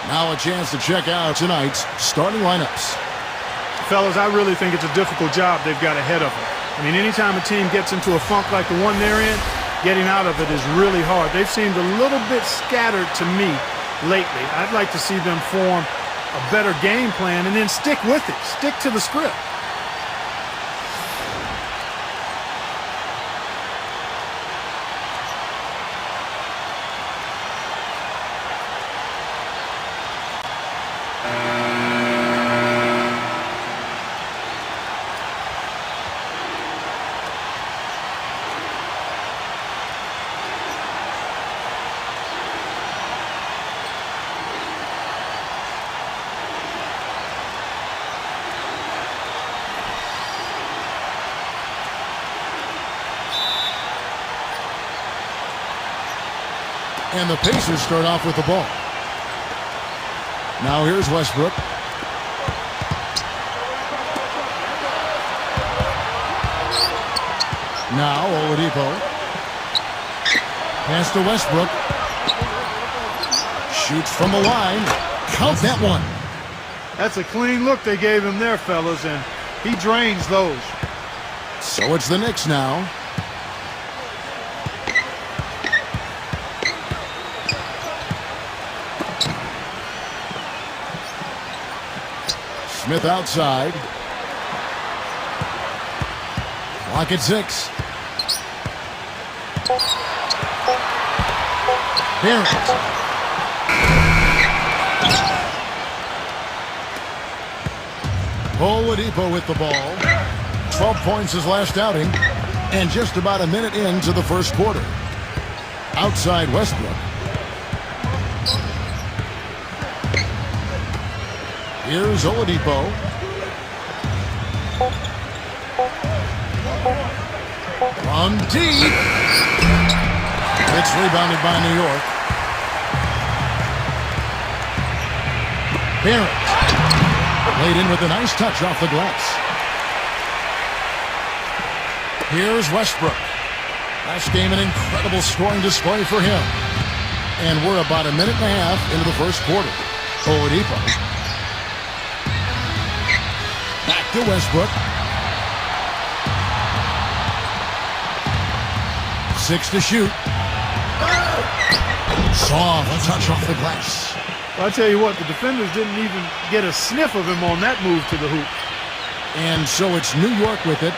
Now a chance to check out tonight's starting lineups. Fellas, I really think it's a difficult job they've got ahead of them. I mean, anytime a team gets into a funk like the one they're in, getting out of it is really hard. They've seemed a little bit scattered to me lately. I'd like to see them form a better game plan and then stick with it. Stick to the script. And the Pacers start off with the ball. Now here's Westbrook. Now Oladipo. Pass to Westbrook. Shoots from the line. Count that one. That's a clean look they gave him there, fellas, and he drains those. So it's the Knicks now. Smith outside. Clock at 6. Barrett. Oladipo with the ball. 12 points his last outing. And just about a minute into the first quarter. Outside Westbrook. Here's Oladipo. From deep. It's rebounded by New York. Barrett. Laid in with a nice touch off the glass. Here's Westbrook. Last game, an incredible scoring display for him. And we're about a minute and a half into the first quarter. Oladipo. Back to Westbrook. 6 to shoot. Soft touch off the glass. Well, I'll tell you what, the defenders didn't even get a sniff of him on that move to the hoop. And so it's New York with it.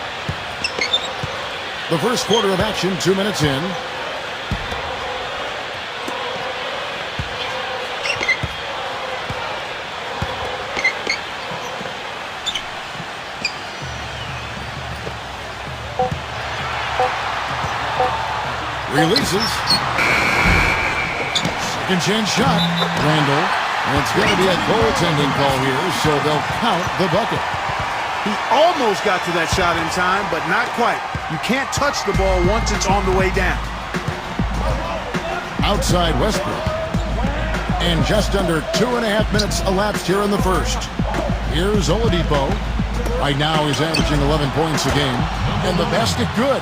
The first quarter of action, 2 minutes in. Releases. Second chance shot. Randall. And it's going to be a goaltending call here, so they'll count the bucket. He almost got to that shot in time, but not quite. You can't touch the ball once it's on the way down. Outside Westbrook. And just under 2.5 minutes elapsed here in the first. Here's Oladipo. Right now he's averaging 11 points a game. And the basket good.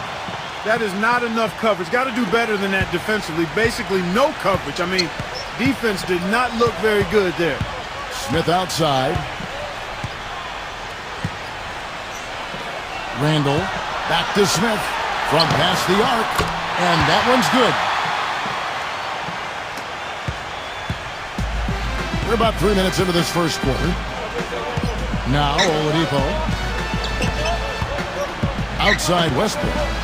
That is not enough coverage. Got to do better than that defensively. Basically no coverage. I mean, defense did not look very good there. Smith outside. Randall. Back to Smith. From past the arc. And that one's good. We're about 3 minutes into this first quarter. Now Oladipo. Outside Westbrook.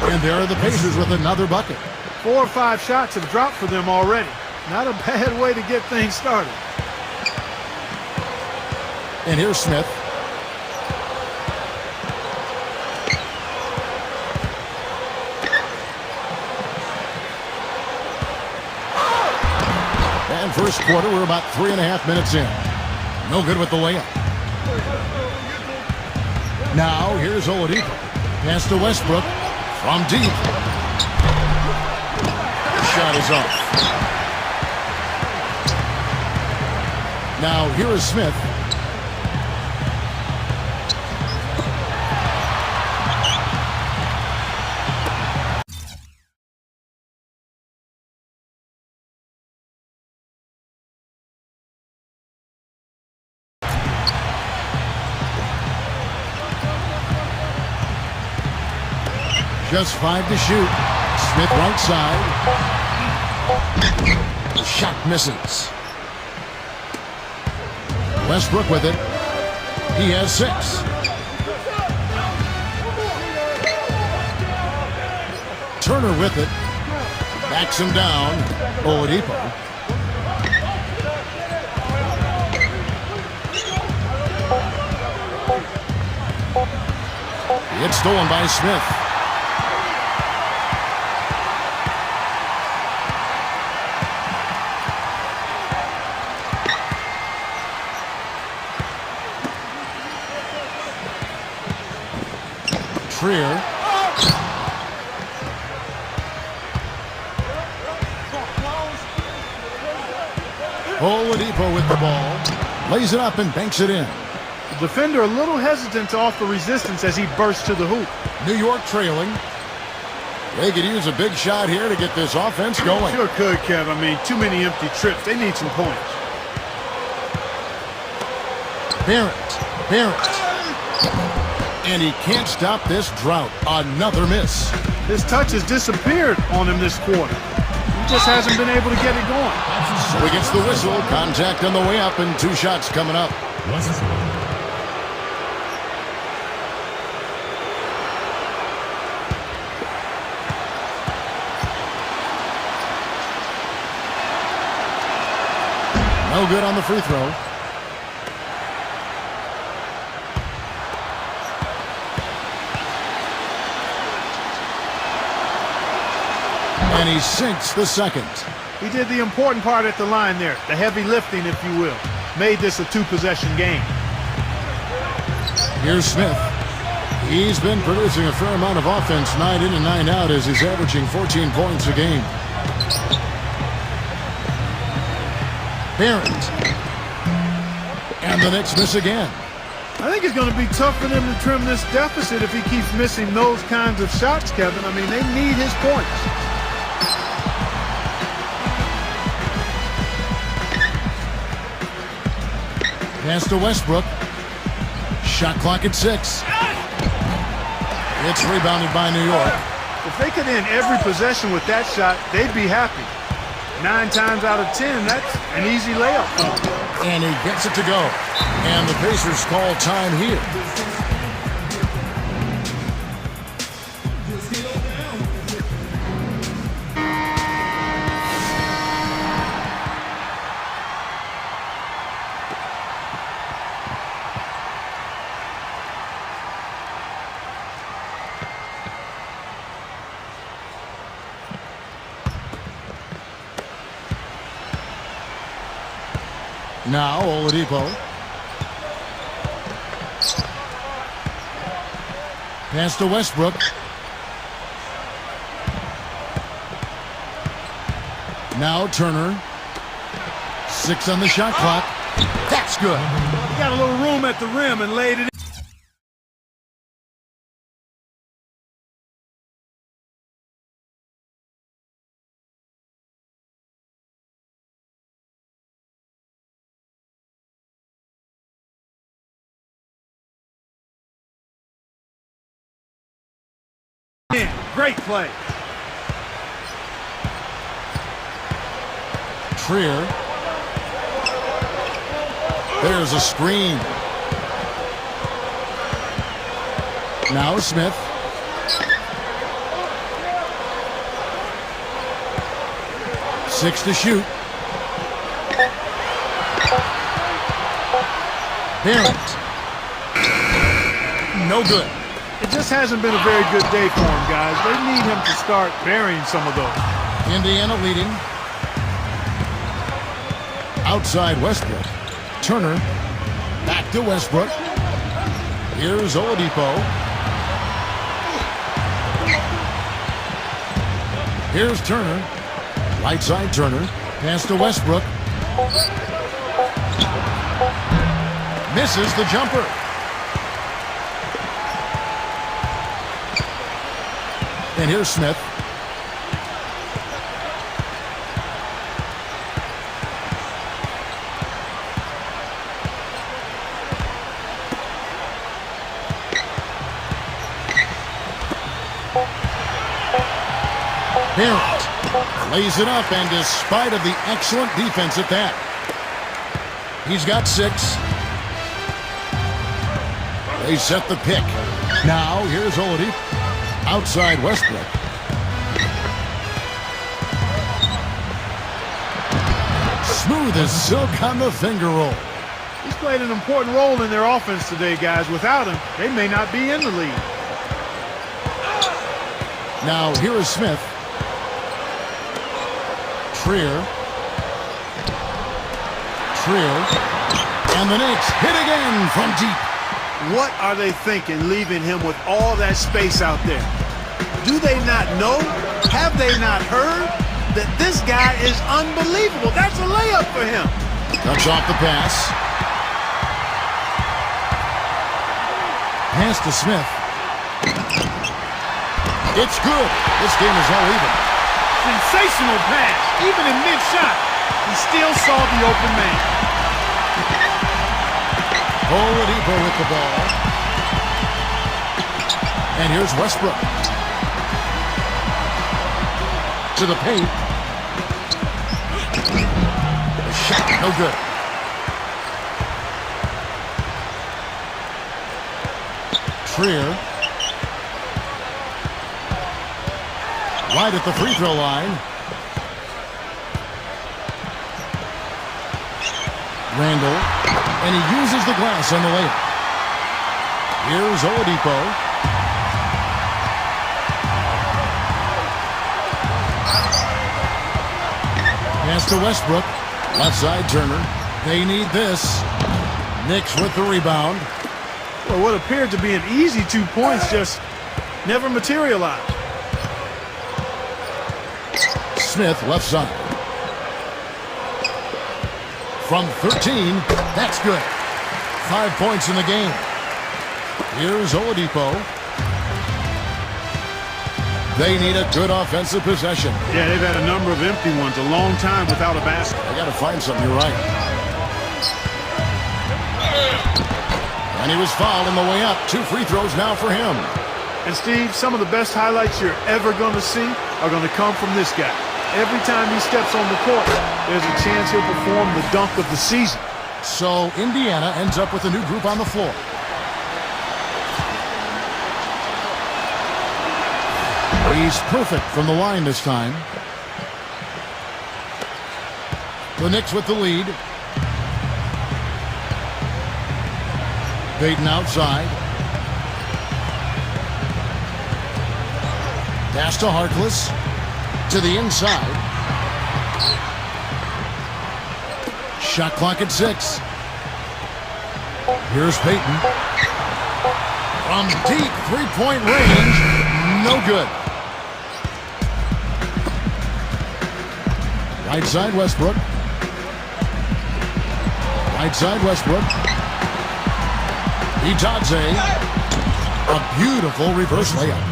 And there are the Pacers with another bucket. 4 or 5 shots have dropped for them already. Not a bad way to get things started. And here's Smith. And first quarter, we're about 3.5 minutes in. No good with the layup. Now here's Oladipo. Pass to Westbrook. From deep. The shot is off. Now here is Smith. Just 5 to shoot. Smith right side. The shot misses. Westbrook with it. He has 6. Turner with it. Backs him down. Oladipo. It's stolen by Smith. Trier. Oladipo with the ball. Lays it up and banks it in. The defender a little hesitant to offer resistance as he bursts to the hoop. New York trailing. They could use a big shot here to get this offense going. Sure could, Kev. I mean, too many empty trips. They need some points. Barrett. And he can't stop this drought. Another miss. His touch has disappeared on him this quarter. He just hasn't been able to get it going. So he gets the whistle. Contact on the way up and 2 shots coming up. No good on the free throw. And he sinks the second. He did the important part at the line there, the heavy lifting, if you will. Made this a 2-possession game. Here's Smith. He's been producing a fair amount of offense night in and night out as he's averaging 14 points a game. Barrett. And the Knicks miss again. I think it's going to be tough for them to trim this deficit if he keeps missing those kinds of shots, Kevin. I mean, they need his points. Pass to Westbrook. Shot clock at 6. It's rebounded by New York. If they could end every possession with that shot, they'd be happy. 9 times out of 10, that's an easy layup for him. And he gets it to go. And the Pacers call time here. Now Oladipo. Pass to Westbrook. Now Turner. 6 on the shot clock. That's good. He got a little room at the rim and laid it in. Great play. Trier. There's a screen. Now Smith. Six to shoot. Barrett. No good. It just hasn't been a very good day for him, guys. They need him to start burying some of those. Indiana leading. Outside Westbrook. Turner. Back to Westbrook. Here's Oladipo. Here's Turner. Right side Turner. Pass to Westbrook. Misses the jumper. And here's Smith. Barrett lays it up, and despite of the excellent defense at that, he's got 6. They set the pick. Now here's Oladipo outside Westbrook. Smooth as silk on the finger roll. He's played an important role in their offense today, guys. Without him, they may not be in the lead. Now here is Smith. Trier. And the Knicks hit again from deep. What are they thinking leaving him with all that space out there? Do they not know? Have they not heard that this guy is unbelievable? That's a layup for him. Cuts off the pass. Pass to Smith. It's good. This game is all even. Sensational pass. Even in mid-shot, he still saw the open man. Oladipo with the ball. And here's Westbrook. To the paint. The shot, no good. Trier. Right at the free throw line. Randall. And he uses the glass on the layup. Here's Oladipo. Pass to Westbrook. Left side Turner. They need this. Knicks with the rebound. Well, what appeared to be an easy 2 points just never materialized. Smith left side. From 13, that's good. 5 points in the game. Here's Oladipo. They need a good offensive possession. Yeah, they've had a number of empty ones, a long time without a basket. They got to find something, you're right. And he was fouled on the way up. 2 free throws now for him. And Steve, some of the best highlights you're ever going to see are going to come from this guy. Every time he steps on the court, there's a chance he'll perform the dunk of the season. So Indiana ends up with a new group on the floor. He's perfect from the line this time. The Knicks with the lead. Payton outside. Pass to Harkless. To the inside. Shot clock at 6. Here's Payton. From deep three-point range. No good. Right side Westbrook. Right side Westbrook. Itadze. A beautiful reverse layup.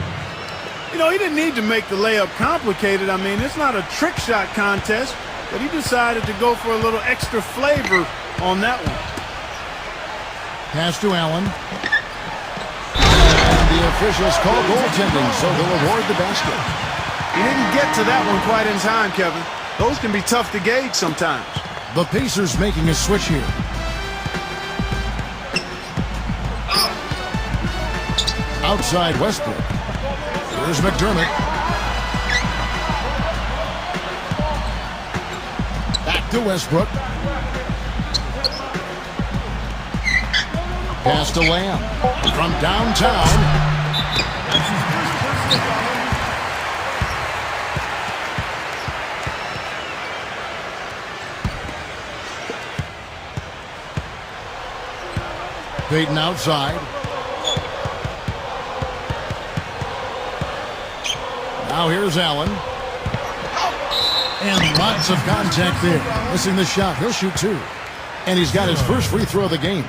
You know, he didn't need to make the layup complicated. I mean, it's not a trick shot contest, but he decided to go for a little extra flavor on that one. Pass to Allen. And the officials call goaltending, so they'll award the basket. He didn't get to that one quite in time, Kevin. Those can be tough to gauge sometimes. The Pacers making a switch here. Outside Westbrook. Here's McDermott. Back to Westbrook. Pass to Lamb. From downtown. Payton outside. Now here's Allen. And lots of contact there. Missing the shot. He'll shoot 2. And he's got his first free throw of the game.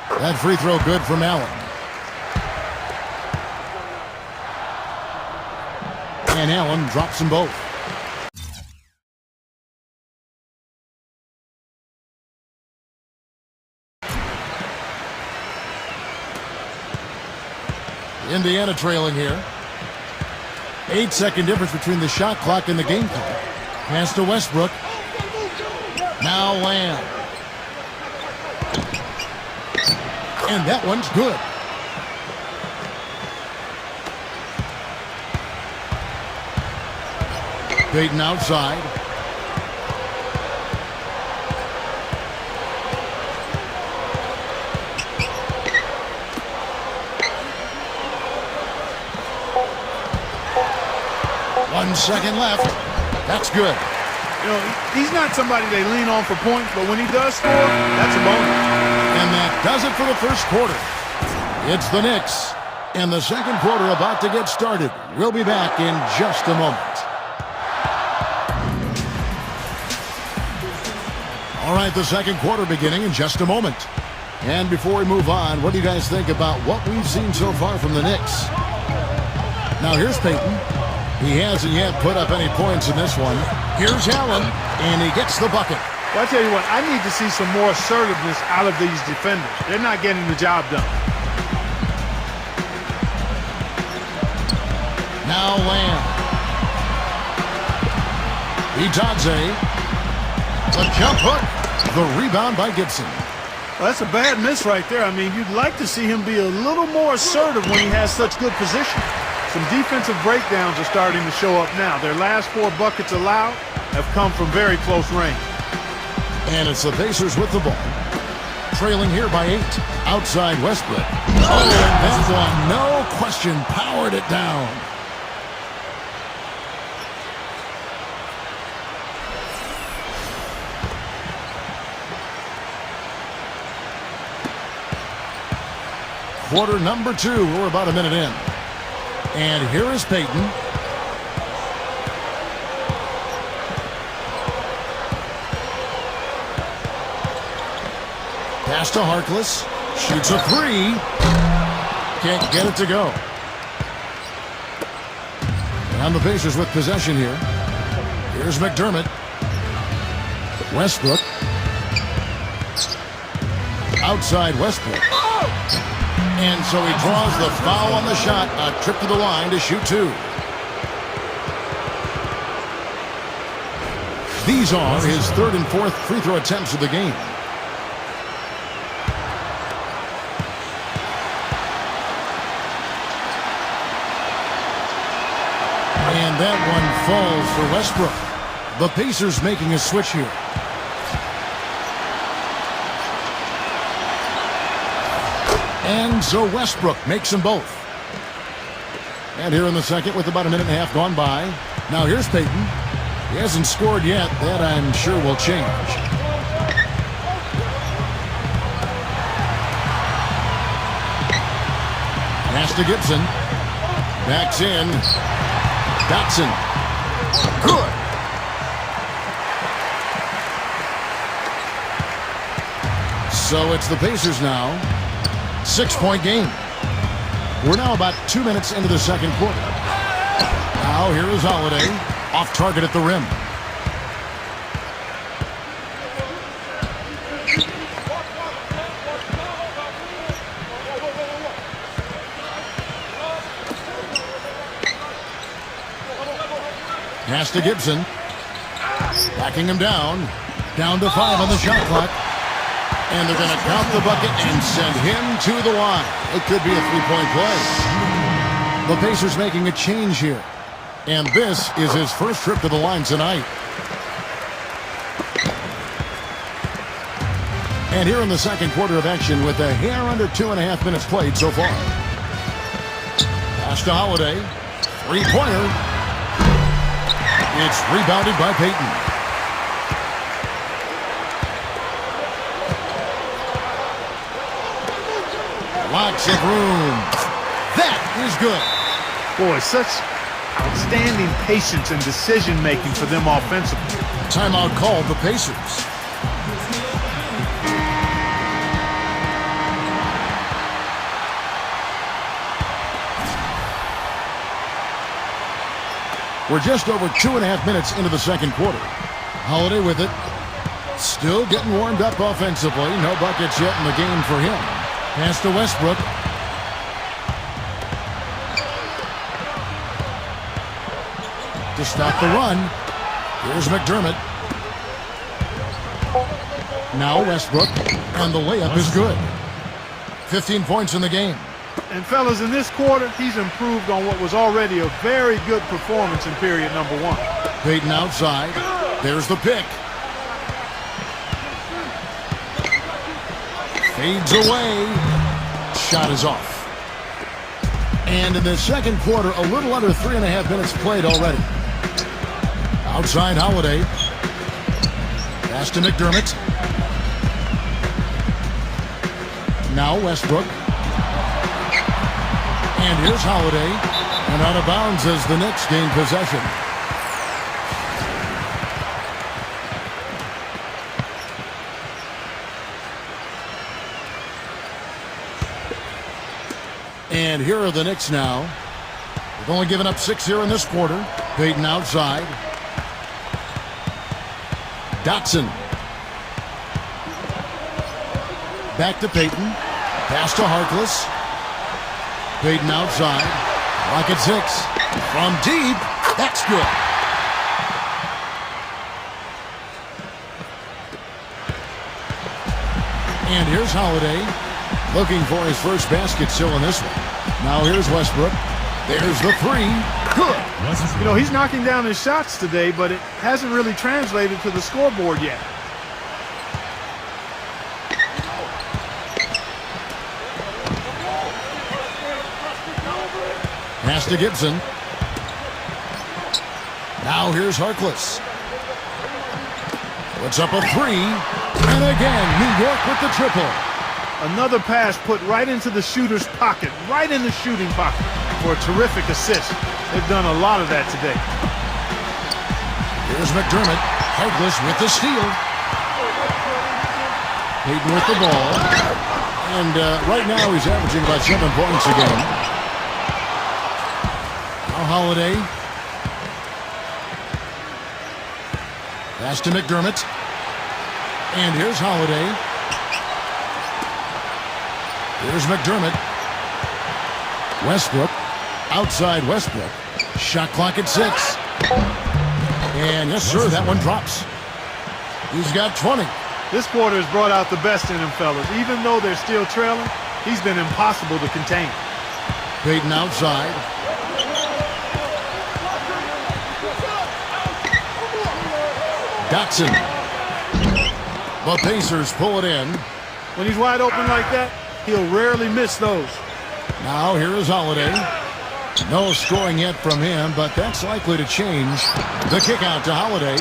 That free throw good from Allen. And Allen drops them both. Indiana trailing here. 8-second difference between the shot clock and the game clock. Pass to Westbrook. Now Lamb. And that one's good. Payton outside. One second left. That's good. You know, he's not somebody they lean on for points, but when he does score, that's a bonus. And that does it for the first quarter. It's the Knicks, and the second quarter about to get started. We'll be back in just a moment. All right, the second quarter beginning in just a moment. And before we move on, what do you guys think about what we've seen so far from the Knicks? Now here's Payton. He hasn't yet put up any points in this one. Here's Allen, and he gets the bucket. Well, I tell you what, I need to see some more assertiveness out of these defenders. They're not getting the job done. Now Lamb. Itadze. The jump hook. The rebound by Gibson. Well, that's a bad miss right there. I mean, you'd like to see him be a little more assertive when he has such good position. Some defensive breakdowns are starting to show up now. Their last 4 buckets allowed have come from very close range. And it's the Pacers with the ball. Trailing here by 8. Outside Westbrook. Oh, and that one, no question, powered it down. Quarter number 2. We're about a minute in. And here is Payton. Pass to Harkless. Shoots a 3. Can't get it to go. And the Pacers with possession here. Here's McDermott. Westbrook. Outside Westbrook. And so he draws the foul on the shot. A trip to the line to shoot 2. These are his 3rd and 4th free throw attempts of the game. And that one falls for Westbrook. The Pacers making a switch here. And so Westbrook makes them both. And here in the second with about a minute and a half gone by. Now here's Payton. He hasn't scored yet. That I'm sure will change. Pass to Gibson. Backs in. Dotson. Good. So it's the Pacers now. 6-point game. We're now about 2 minutes into the second quarter. Now here is Holiday. Off target at the rim. Pass to Gibson. Backing him down. Down to 5 on the shot clock. And they're going to count the bucket and send him to the line. It could be a 3-point play. The Pacers making a change here. And this is his first trip to the line tonight. And here in the second quarter of action with a hair under 2.5 minutes played so far. Pass to Holiday. 3-pointer. It's rebounded by Payton. Lots of room. That is good. Boy, such outstanding patience and decision-making for them offensively. Timeout called the Pacers. We're just over 2.5 minutes into the second quarter. Holiday with it. Still getting warmed up offensively. No buckets yet in the game for him. Pass to Westbrook. to stop the run. Here's McDermott. Now Westbrook, and the layup is good. 15 points in the game. And fellas, in this quarter, he's improved on what was already a very good performance in period number one. Payton outside. There's the pick. Fades away. Shot is off. And in the second quarter, a little under 3.5 minutes played already. Outside Holiday. Pass to McDermott. Now Westbrook. And here's Holiday. And out of bounds as the Knicks gain possession. And here are the Knicks now. They've only given up 6 here in this quarter. Payton outside. Dotson. Back to Payton. Pass to Harkless. Payton outside. Rocket 6. From deep. That's good. And here's Holiday. Looking for his first basket still in this one. Now here's Westbrook. There's the three. Good. You know, he's knocking down his shots today, but it hasn't really translated to the scoreboard yet. Pass to Gibson. Now here's Harkless. Puts up a three. And again, New York with the triple. Another pass put right into the shooter's pocket, right in the shooting pocket for a terrific assist. They've done a lot of that today. Here's McDermott. Harkless with the steal. Payton with the ball. And right now he's averaging about 7 points a game. Now Holiday. Pass to McDermott. And here's Holiday. Here's McDermott. Westbrook. Outside Westbrook. Shot clock at 6. And yes, sir, that one drops. He's got 20. This quarter has brought out the best in him, fellas. Even though they're still trailing, he's been impossible to contain. Payton outside. Dotson. The Pacers pull it in. When he's wide open like that, he'll rarely miss those. Now here is Holiday. No scoring yet from him, but that's likely to change. The kick out to Holiday.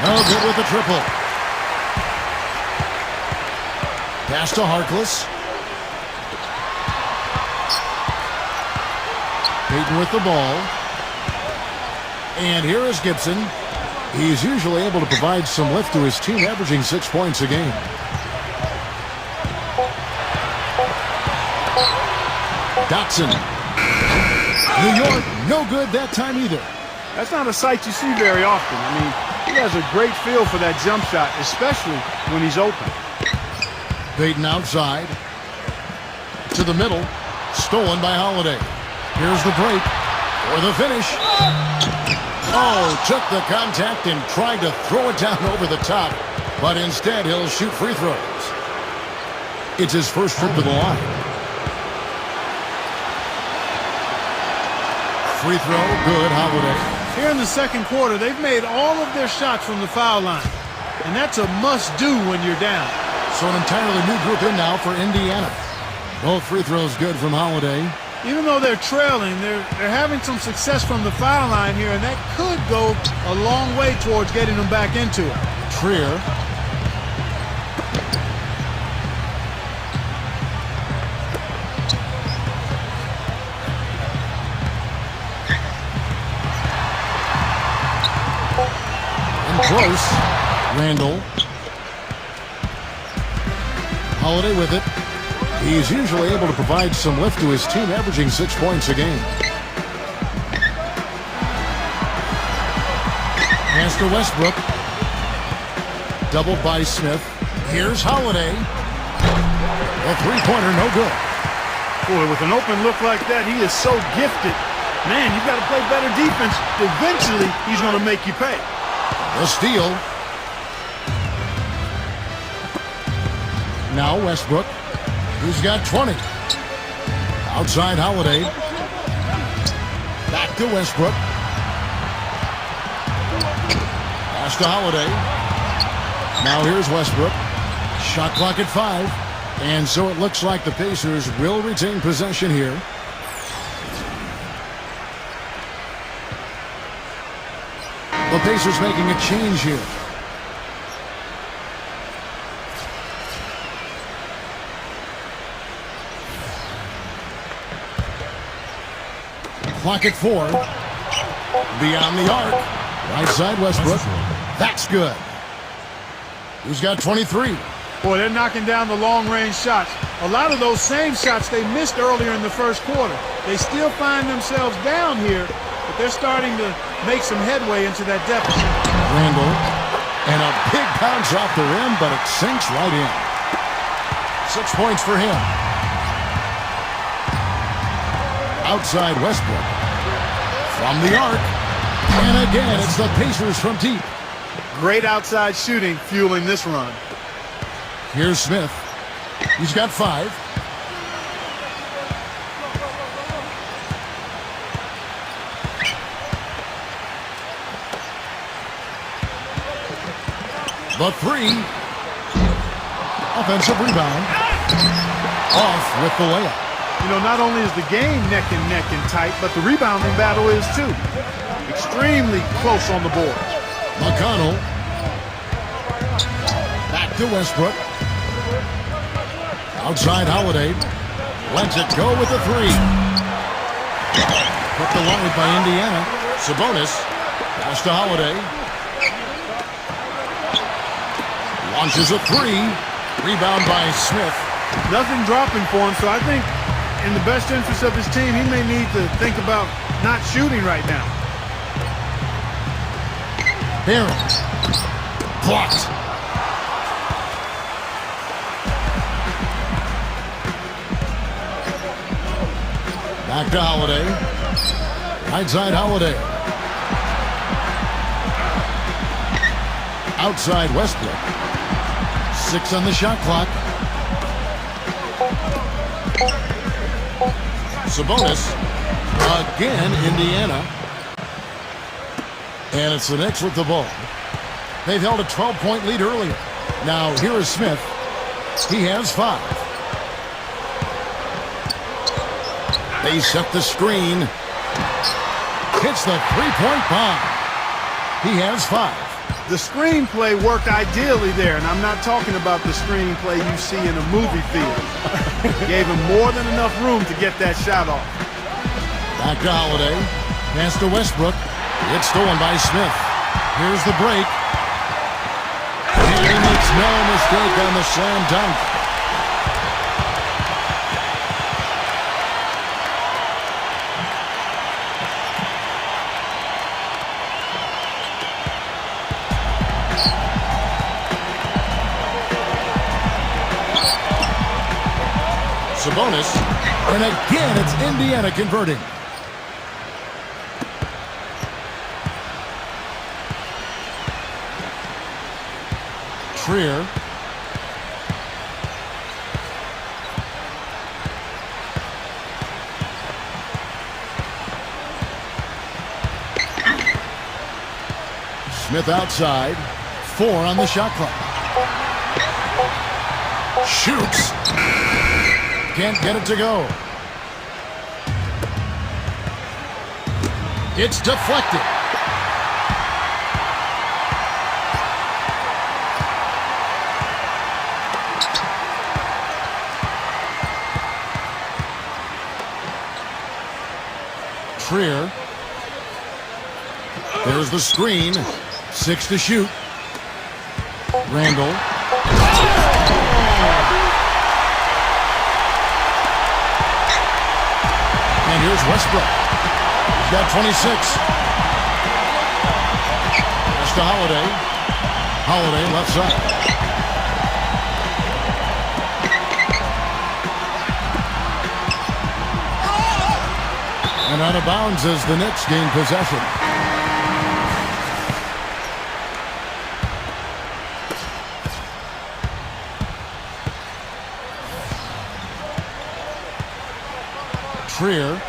No good with the triple. Pass to Harkless. Payton with the ball. And here is Gibson. He's usually able to provide some lift to his team, averaging 6 points a game. Dotson. New York, no good that time either. That's not a sight you see very often. I mean, he has a great feel for that jump shot, especially when he's open. Payton outside. To the middle. Stolen by Holiday. Here's the break. For the finish. Oh, took the contact and tried to throw it down over the top. But instead, he'll shoot free throws. It's his first trip to the line. Free throw, good, Holiday. Here in the second quarter, they've made all of their shots from the foul line. And that's a must-do when you're down. So an entirely new group in now for Indiana. Both free throws good from Holiday. Even though they're trailing, they're having some success from the foul line here, and that could go a long way towards getting them back into it. Trier. And close. Randall. Holiday with it. He's usually able to provide some lift to his team, averaging 6 points a game. Pass to Westbrook. Doubled by Smith. Here's Holiday. A three-pointer, no good. Boy, with an open look like that, he is so gifted Man, you've got to play better defense. Eventually, he's going to make you pay. The steal. Now Westbrook, who's got 20. Outside Holiday. Back to Westbrook. Pass to Holiday. Now here's Westbrook. Shot clock at 5. And so it looks like the Pacers will retain possession here. The Pacers making a change here. Clock at 4. Beyond the arc. Right side Westbrook. That's good. Who's got 23? Boy, they're knocking down the long-range shots. A lot of those same shots they missed earlier in the first quarter. They still find themselves down here, but they're starting to make some headway into that deficit. Randall. And a big bounce off the rim, but it sinks right in. 6 points for him. Outside Westbrook. From the arc. And again, it's the Pacers from deep. Great outside shooting fueling this run. Here's Smith. He's got 5. The 3. Offensive rebound. Off with the layup. You know, not only is the game neck and tight, but the rebounding battle is too. Extremely close on the boards. McConnell. Back to Westbrook. Outside Holiday. Lets it go with the 3. Put the line by Indiana. Sabonis. Pass to Holiday. Launches a 3. Rebound by Smith. Nothing dropping for him, so I think in the best interest of his team, he may need to think about not shooting right now. Barron. Blocked. Back to Holiday. Right side Holiday. Outside Westbrook. 6 on the shot clock. Sabonis. Again, Indiana. And it's the Knicks with the ball. They've held a 12-point lead earlier. Now, here is Smith. He has 5. They set the screen. Hits the three-point bomb. He has 5. The screenplay worked ideally there, and I'm not talking about the screenplay you see in a movie theater. Gave him more than enough room to get that shot off. Back to Holiday. Pass to Westbrook. It's stolen by Smith. Here's the break. And he makes no mistake on the slam dunk. Sabonis. And again, it's Indiana converting. Trier. Smith outside. 4 on the shot clock. Shoots. Can't get it to go. It's deflected. Trier. There's the screen. 6 to shoot. Randall. And here's Westbrook. He's got 26. Pass to Holiday. Holiday left side. And out of bounds as the Knicks gain possession. Trier.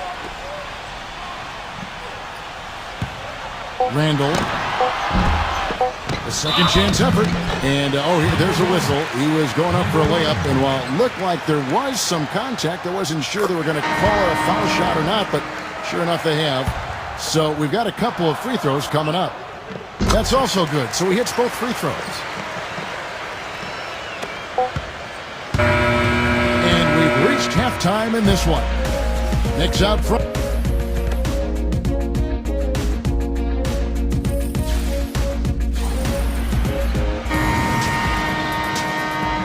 Randall. A second chance effort. And, there's a whistle. He was going up for a layup. And while it looked like there was some contact, I wasn't sure they were going to call it a foul shot or not, but sure enough they have. So we've got a couple of free throws coming up. That's also good. So he hits both free throws. And we've reached halftime in this one. Knicks out front.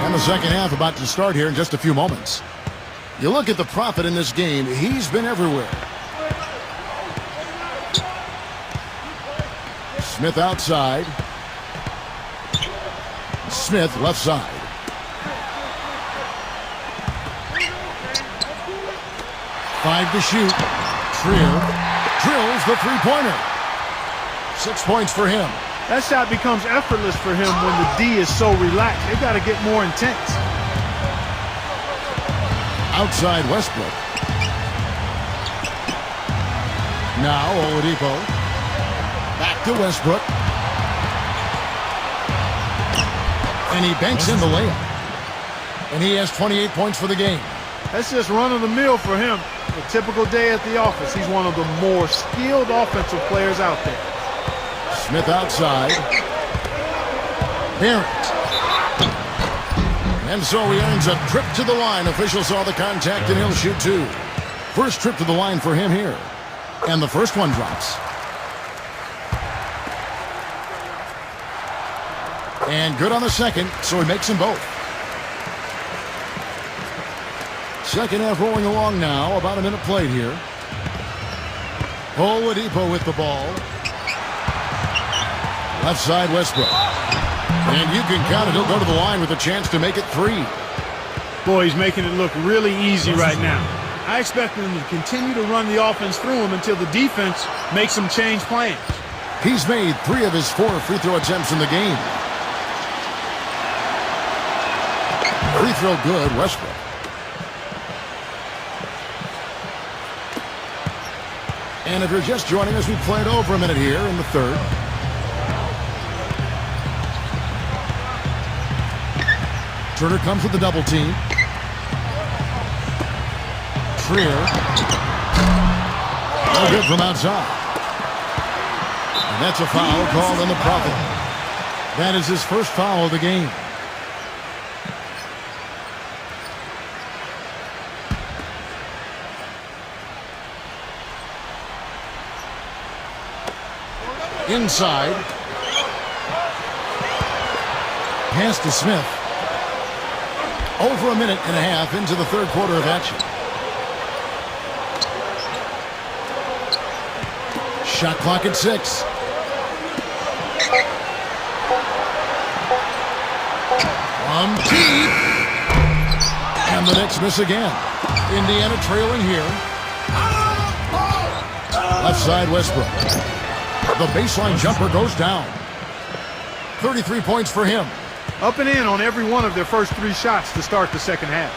And the second half about to start here in just a few moments. You look at the Prophet in this game, he's been everywhere. Smith outside. Smith left side. Five to shoot. Trier drills the three-pointer. 6 points for him. That shot becomes effortless for him when the D is so relaxed. They've got to get more intense. Outside Westbrook. Now Oladipo. Back to Westbrook. And he banks in the layup. And he has 28 points for the game. That's just run-of-the-mill for him. A typical day at the office. He's one of the more skilled offensive players out there. Smith outside. Barrett. And so he earns a trip to the line. Official saw the contact and he'll shoot two. First trip to the line for him here. And the first one drops. And good on the second, so he makes them both. Second half rolling along now. About a minute played here. Oladipo with the ball. Left side Westbrook. And you can count it. He'll go to the line with a chance to make it three. Boy, he's making it look really easy right now. I expect him to continue to run the offense through him until the defense makes him change plans. He's made 3 of his 4 free throw attempts in the game. Free throw good, Westbrook. And if you're just joining us, we played over a minute here in the third. Turner comes with the double team. Trier. No good from outside. And that's a foul called on the Prophet. That is his first foul of the game. Inside. Pass to Smith. Over a minute and a half into the third quarter of action. Shot clock at 6. From deep. And the Knicks miss again. Indiana trailing here. Left side Westbrook. The baseline jumper goes down. 33 points for him. Up and in on every one of their first 3 shots to start the second half.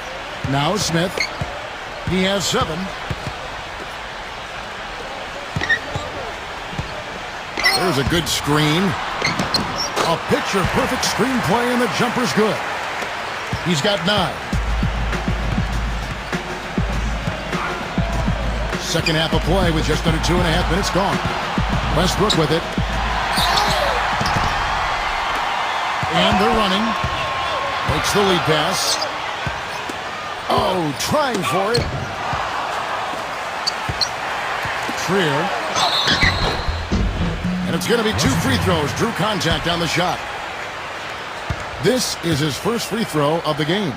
Now Smith. He has 7. There's a good screen. A picture-perfect screenplay, and the jumper's good. He's got 9. Second half of play with just under 2.5 minutes gone. Westbrook with it. And they're running. Makes the lead pass. Oh, trying for it. Trier. And it's going to be 2 free throws. Drew contact on the shot. This is his first free throw of the game.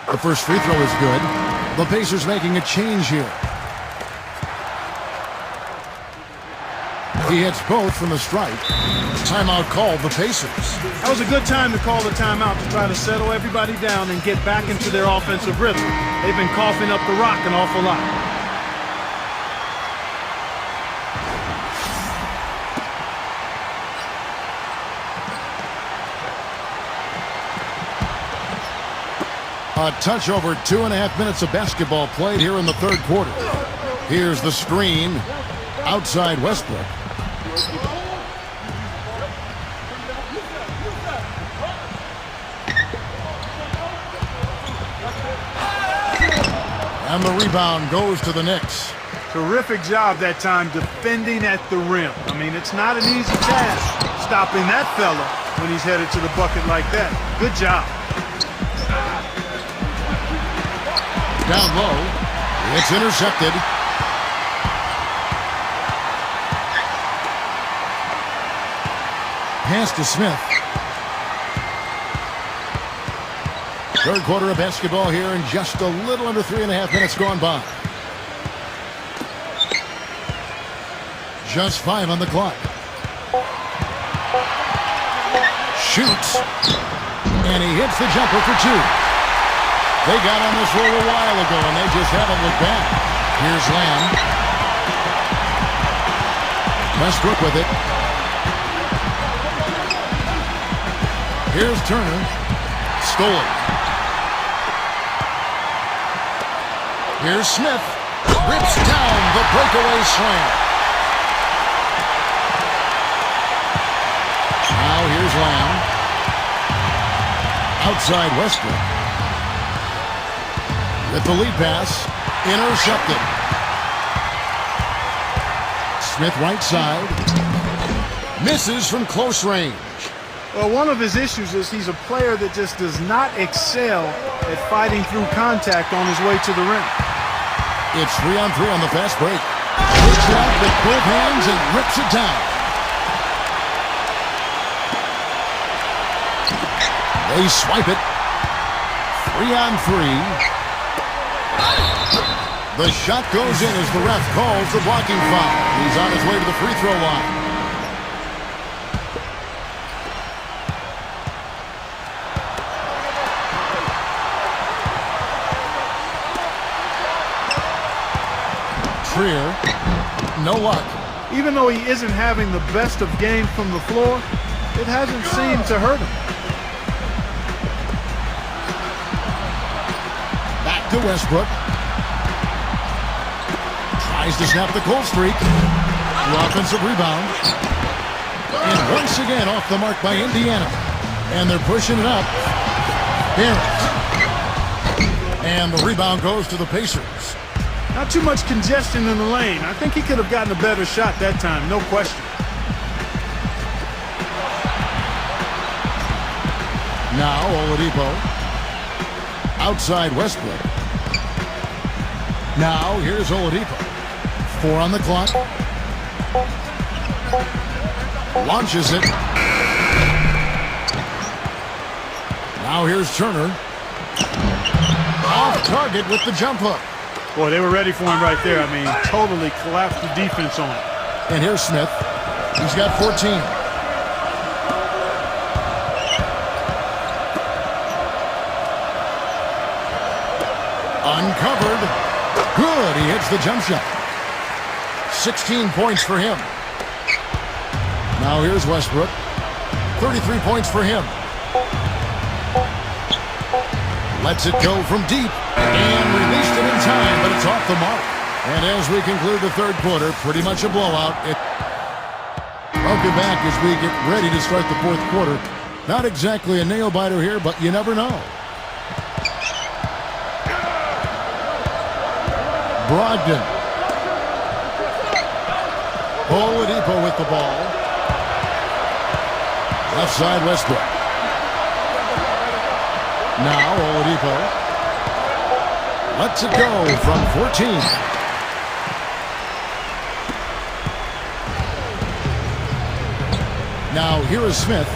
The first free throw is good. The Pacers making a change here. He hits both from the strike. Timeout called the Pacers. That was a good time to call the timeout to try to settle everybody down and get back into their offensive rhythm. They've been coughing up the rock an awful lot. A touch over 2.5 minutes of basketball played here in the third quarter. Here's the screen outside Westbrook. And the rebound goes to the Knicks. Terrific job that time defending at the rim. I mean, it's not an easy task stopping that fella when he's headed to the bucket like that. Good job. Down low. It's intercepted. Pass to Smith. Third quarter of basketball here, and just a little under 3.5 minutes gone by. Just 5 on the clock. Shoots. And he hits the jumper for 2. They got on this roll a while ago, and they just haven't looked back. Here's Lamb. Westbrook with it. Here's Turner. Stolen. Here's Smith. Rips down the breakaway slam. Now here's Lamb. Outside Westbrook. With the lead pass. Intercepted. Smith right side. Misses from close range. Well, one of his issues is he's a player that just does not excel at fighting through contact on his way to the rim. It's 3-on-3 on the fast break. Puts it out with both hands and rips it down. They swipe it. 3-on-3. The shot goes in as the ref calls the blocking foul. He's on his way to the free throw line. No luck. Even though he isn't having the best of games from the floor, it hasn't seemed to hurt him. Back to Westbrook. Tries to snap the cold streak. The offensive rebound. And once again off the mark by Indiana. And they're pushing it up. Barrett. And the rebound goes to the Pacers. Not too much congestion in the lane. I think he could have gotten a better shot that time, no question. Now Oladipo. Outside Westbrook. Now here's Oladipo. 4 on the clock. Launches it. Now here's Turner. Off target with the jump hook. Boy, they were ready for him right there. I mean, totally collapsed the defense on it. And here's Smith. He's got 14. Uncovered. Good. He hits the jump shot. 16 points for him. Now here's Westbrook. 33 points for him. Lets it go from deep. And released it in time, but it's off the mark. And as we conclude the third quarter, pretty much a blowout. Welcome back as we get ready to start the fourth quarter. Not exactly a nail-biter here, but you never know. Brogdon. Oladipo with the ball. Left side Westbrook. Now Oladipo. Lets it go from 14. Now here is Smith.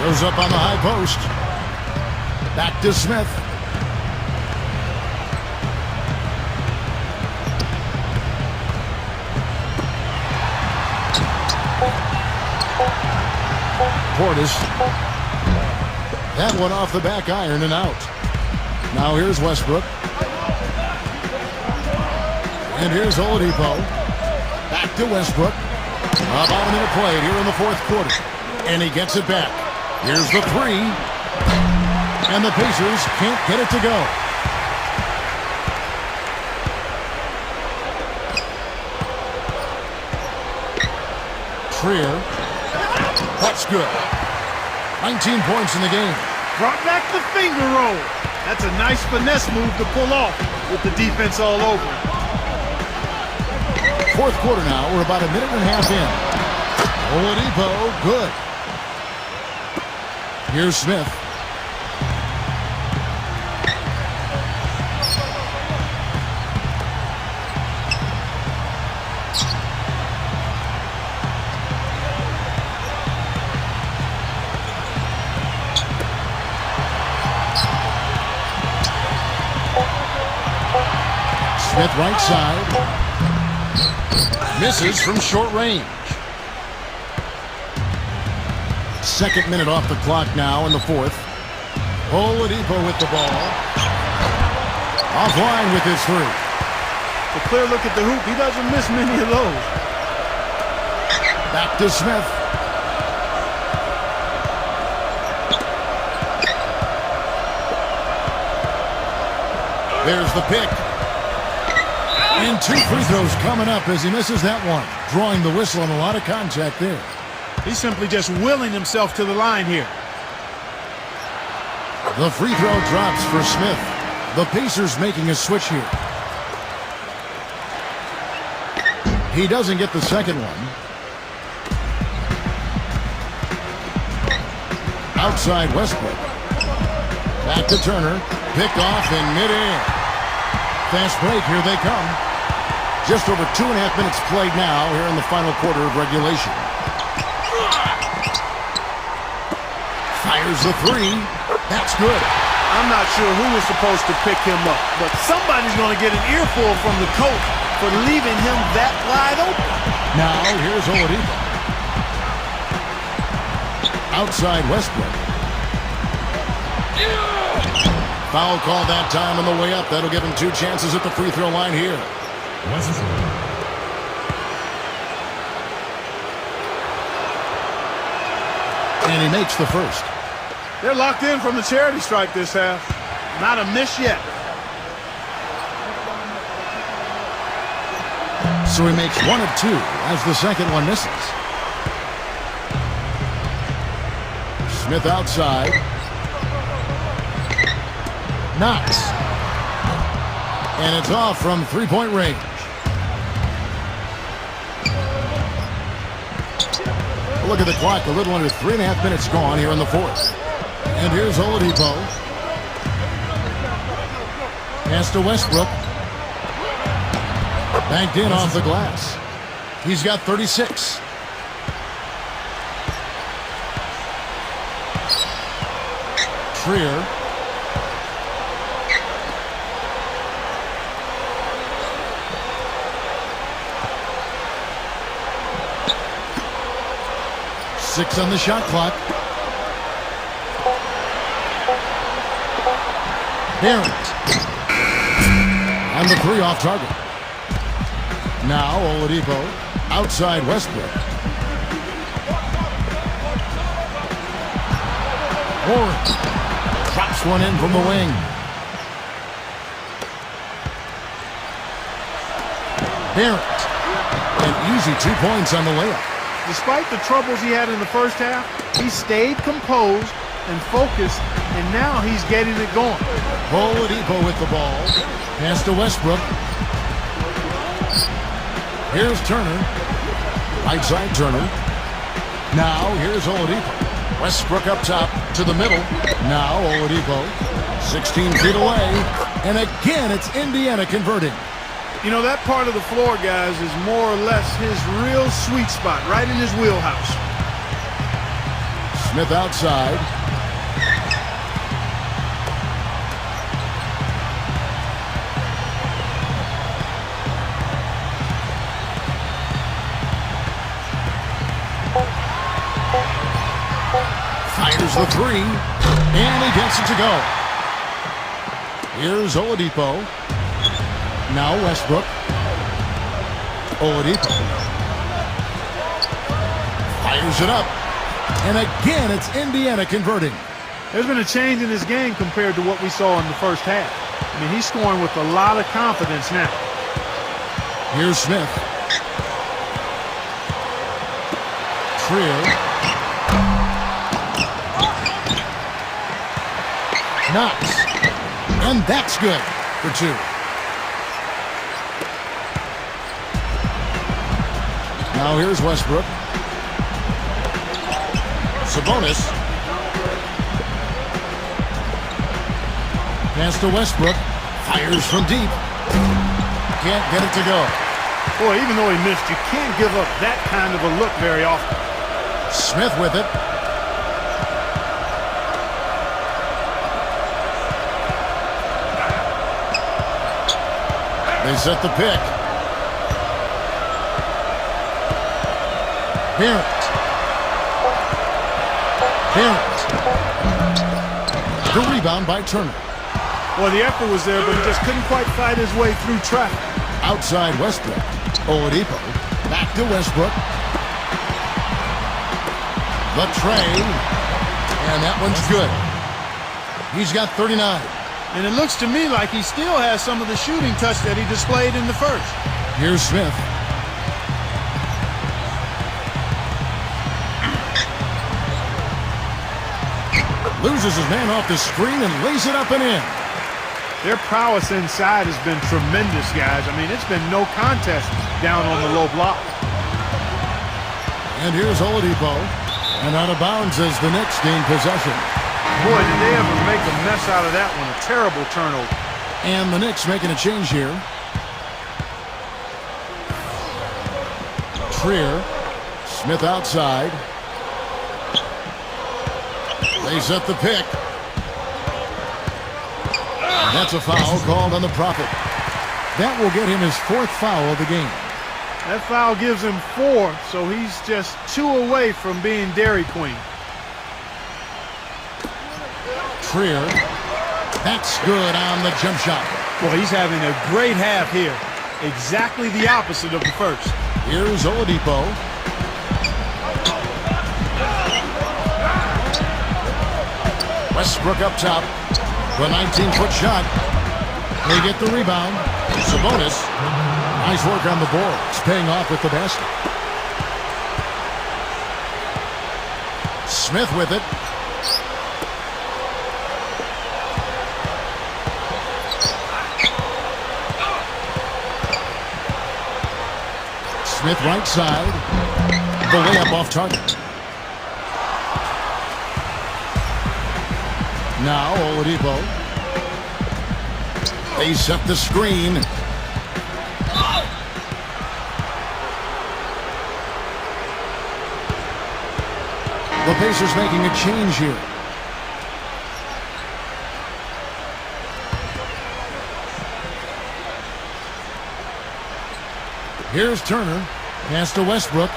Goes up on the high post. Back to Smith. Portis. That one off the back iron and out. Now here's Westbrook. And here's Oladipo. Back to Westbrook. About a minute played here in the fourth quarter. And he gets it back. Here's the 3. And the Pacers can't get it to go. Trier. That's good. 19 points in the game. Brought back the finger roll. That's a nice finesse move to pull off with the defense all over. Fourth quarter now. We're about a minute and a half in. Oladipo, good. Here's Smith. Smith right side. Misses from short range. Second minute off the clock now in the fourth. Oladipo with the ball. Offline with his three. A clear look at the hoop. He doesn't miss many of those. Back to Smith. There's the pick. And 2 free throws coming up as he misses that one. Drawing the whistle and a lot of contact there. He's simply just willing himself to the line here. The free throw drops for Smith. The Pacers making a switch here. He doesn't get the second one. Outside Westbrook. Back to Turner. Picked off in midair. Fast break, here they come. Just over 2.5 minutes played now here in the final quarter of regulation. Fires the three. That's good. I'm not sure who was supposed to pick him up, but somebody's going to get an earful from the coach for leaving him that wide open. Now here's Oladipo. Outside Westbrook. Foul called that time on the way up. That'll give him 2 chances at the free throw line here. And he makes the first. They're locked in from the charity stripe this half. Not a miss yet. So he makes 1 of 2 as the second one misses. Smith outside. Knocks. And it's off from 3-point range. Look at the clock, a little under 3.5 minutes gone here in the fourth. And here's Oladipo. Pass to Westbrook. Banked in off the glass. He's got 36. Trier. Six on the shot clock. Barrett. And the three off target. Now Oladipo outside Westbrook. Warren drops one in from the wing. Barrett. An easy 2 points on the layup. Despite the troubles he had in the first half, he stayed composed and focused, and now he's getting it going. Oladipo with the ball. Pass to Westbrook. Here's Turner. Right side Turner. Now here's Oladipo. Westbrook up top to the middle. Now Oladipo. 16 feet away. And again, it's Indiana converting. You know, that part of the floor, guys, is more or less his real sweet spot, right in his wheelhouse. Smith outside. Fires the three, and he gets it to go. Here's Oladipo. Now Westbrook. Oladipo. Fires it up. And again, it's Indiana converting. There's been a change in his game compared to what we saw in the first half. I mean, he's scoring with a lot of confidence now. Here's Smith. Trier. Knox. And that's good for 2. Now here's Westbrook. Sabonis. Pass to Westbrook. Fires from deep. Can't get it to go. Boy, even though he missed, you can't give up that kind of a look very often. Smith with it. They set the pick. Barrett. The rebound by Turner. Well, the effort was there, but he just couldn't quite fight his way through traffic. Outside Westbrook. Oladipo. Back to Westbrook. The tray. And that one's good. He's got 39. And it looks to me like he still has some of the shooting touch that he displayed in the first. Here's Smith. Loses his man off the screen and lays it up and in. Their prowess inside has been tremendous, guys. I mean, it's been no contest down on the low block. And here's Oladipo. And out of bounds as the Knicks gain possession. Boy, did they ever make a mess out of that one. A terrible turnover. And the Knicks making a change here. Trier. Smith outside. They set the pick. That's a foul called on the Prophet. That will get him his 4th foul of the game. That foul gives him 4, so he's just 2 away from being Dairy Queen. Trier. That's good on the jump shot. Well, he's having a great half here. Exactly the opposite of the first. Here's Oladipo. Westbrook up top. The 19-foot shot. They get the rebound. Sabonis. Nice work on the boards. Paying off with the basket. Smith with it. Smith right side. The layup off target. Now Oladipo. They set the screen. The Pacers making a change here. Here's Turner. Pass to Westbrook.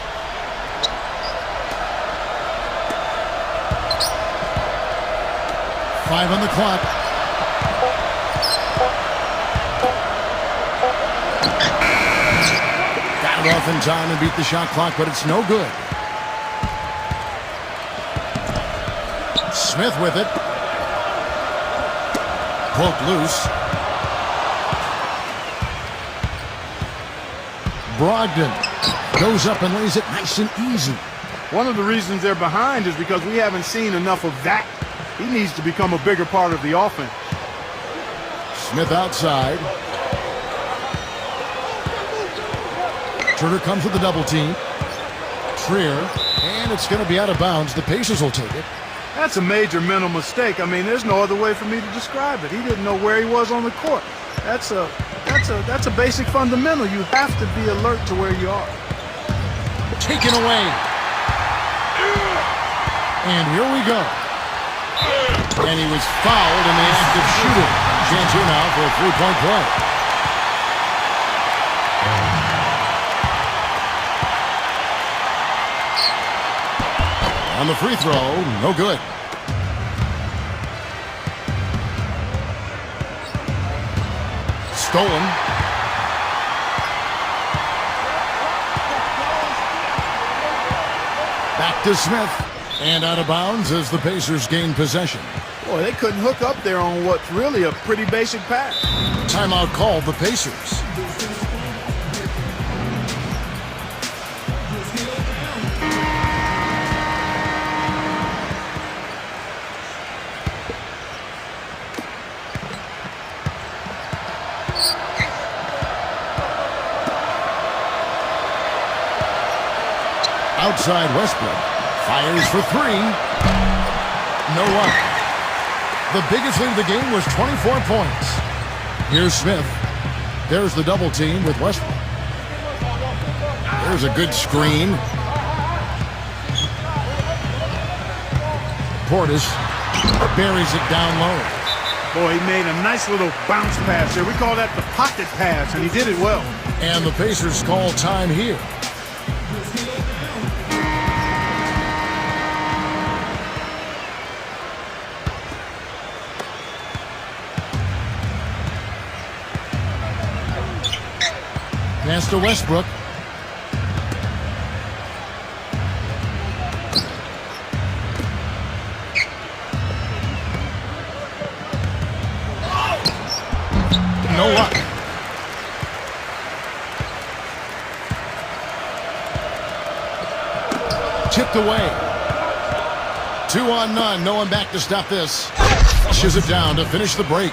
Five on the clock. Got it off in time and beat the shot clock, but it's no good. Smith with it. Poked loose. Brogdon goes up and lays it nice and easy. One of the reasons they're behind is because we haven't seen enough of that. He needs to become a bigger part of the offense. Smith outside. Turner comes with the double team. Trier, and it's going to be out of bounds. The Pacers will take it. That's a major mental mistake. I mean, there's no other way for me to describe it. He didn't know where he was on the court. That's a basic fundamental. You have to be alert to where you are. Taken away. And here we go. And he was fouled in the act of shooting. Chance here now for a three-point play. On the free throw, no good. Stolen. Back to Smith. And out of bounds as the Pacers gain possession. Boy, they couldn't hook up there on what's really a pretty basic pass. Timeout called the Pacers. Outside Westbrook. Fires for three. No luck. The biggest lead of the game was 24 points. Here's Smith. There's the double team with Westbrook. There's a good screen. Portis buries it down low. Boy, he made a nice little bounce pass there. We call that the pocket pass, and he did it well. And the Pacers call time here. Pass to Westbrook. No luck. Tipped away. 2 on none. No one back to stop this. Pushes it down to finish the break.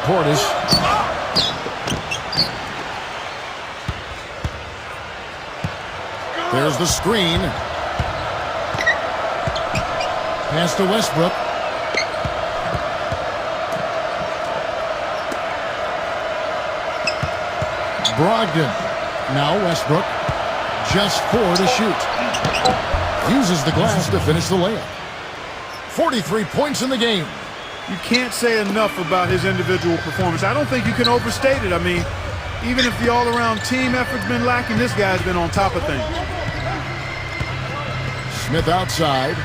Portis. There's the screen. Pass to Westbrook. Brogdon. Now Westbrook. Just 4 to shoot. Uses the glass to finish the layup. 43 points in the game. You can't say enough about his individual performance. I don't think you can overstate it. I mean, even if the all-around team effort's been lacking, this guy's been on top of things. Smith outside.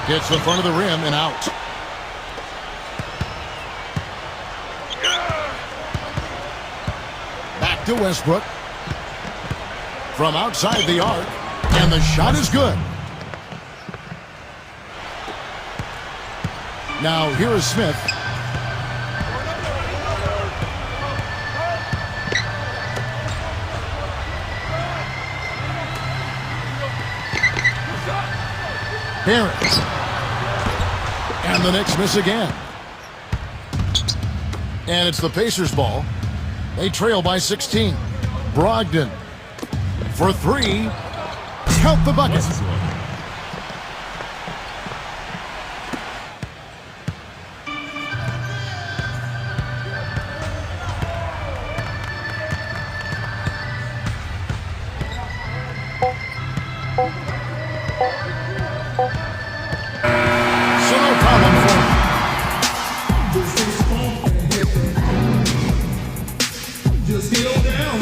Gets the front of the rim and out. Back to Westbrook. From outside the arc. And the shot is good. Now here is Smith. Barrett. And the Knicks miss again. And it's the Pacers' ball. They trail by 16. Brogdon for 3. Count the bucket. So no problem for him. Just heel down.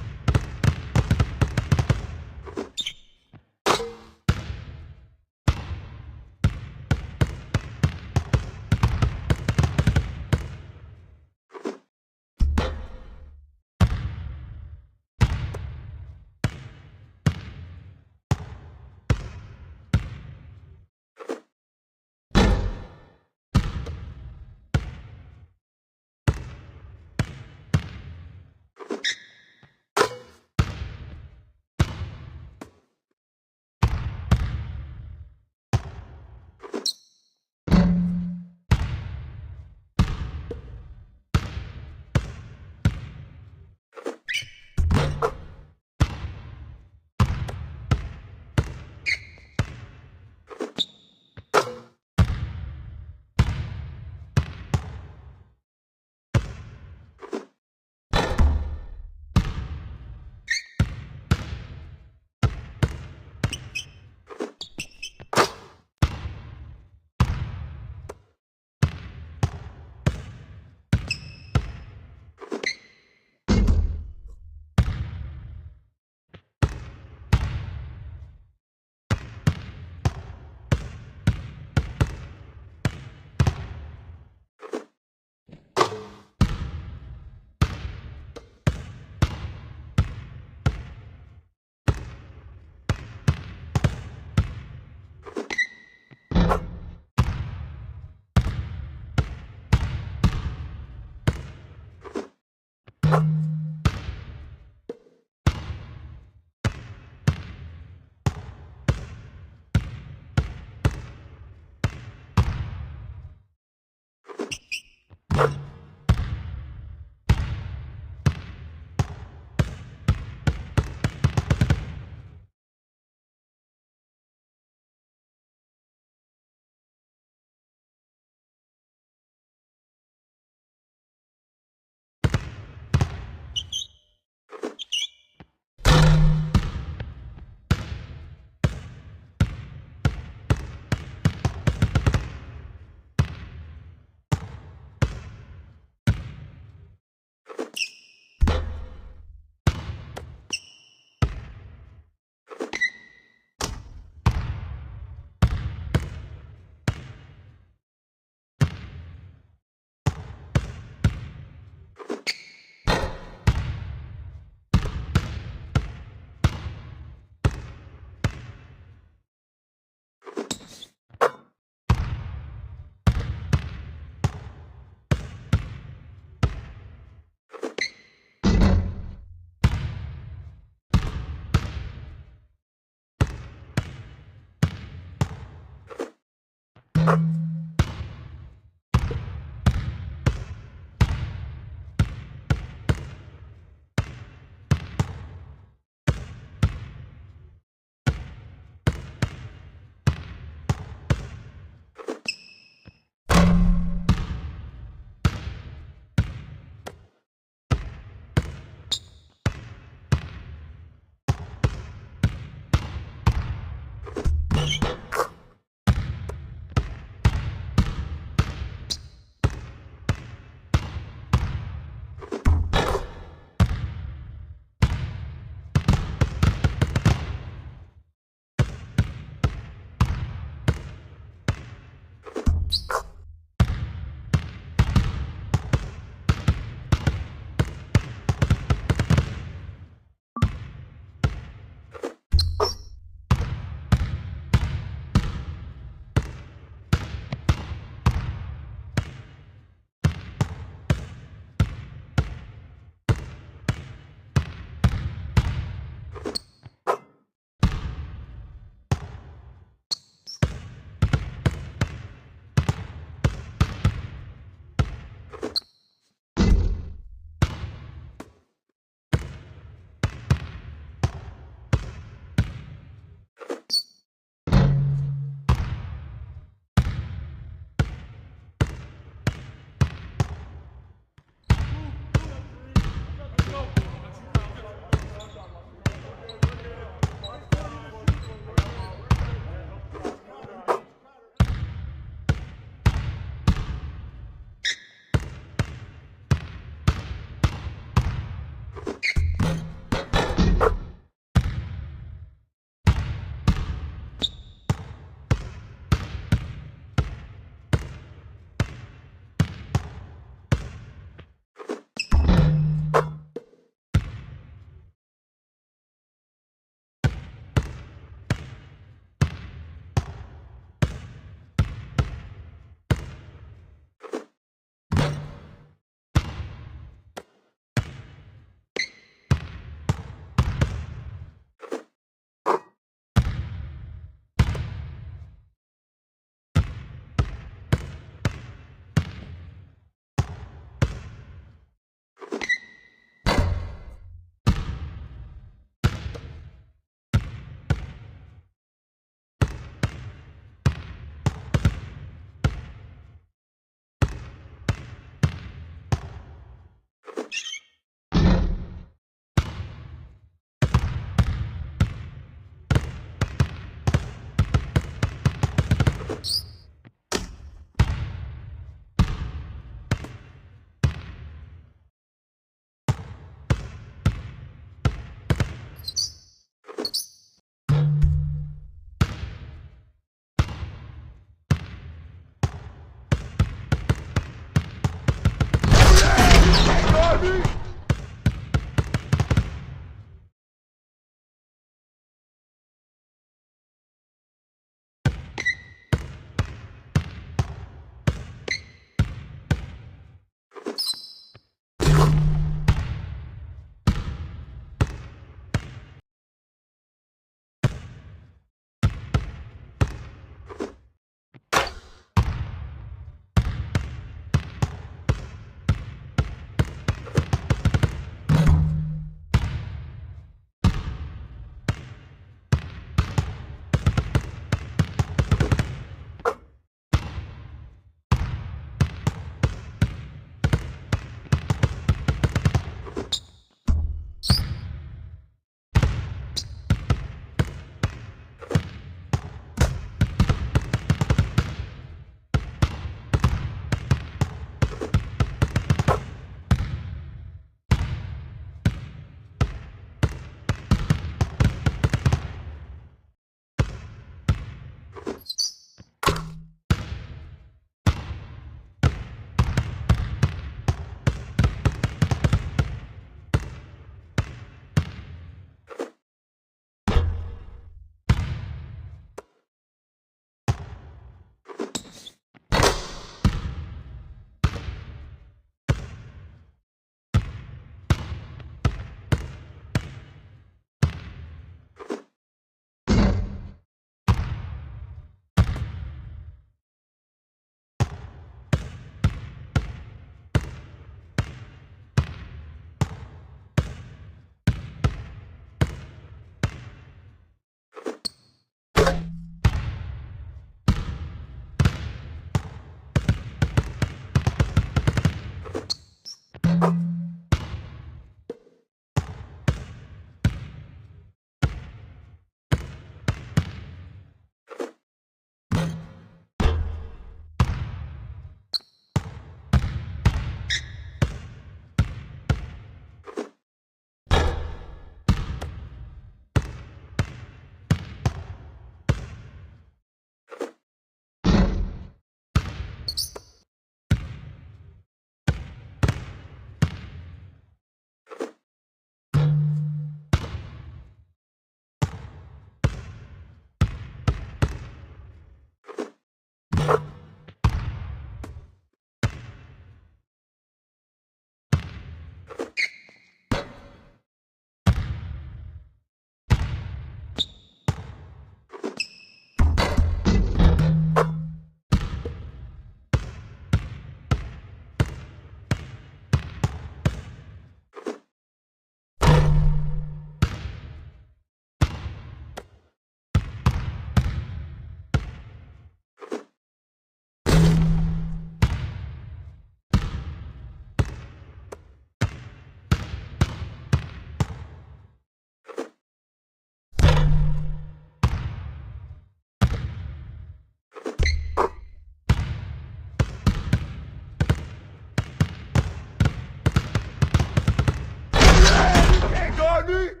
baby.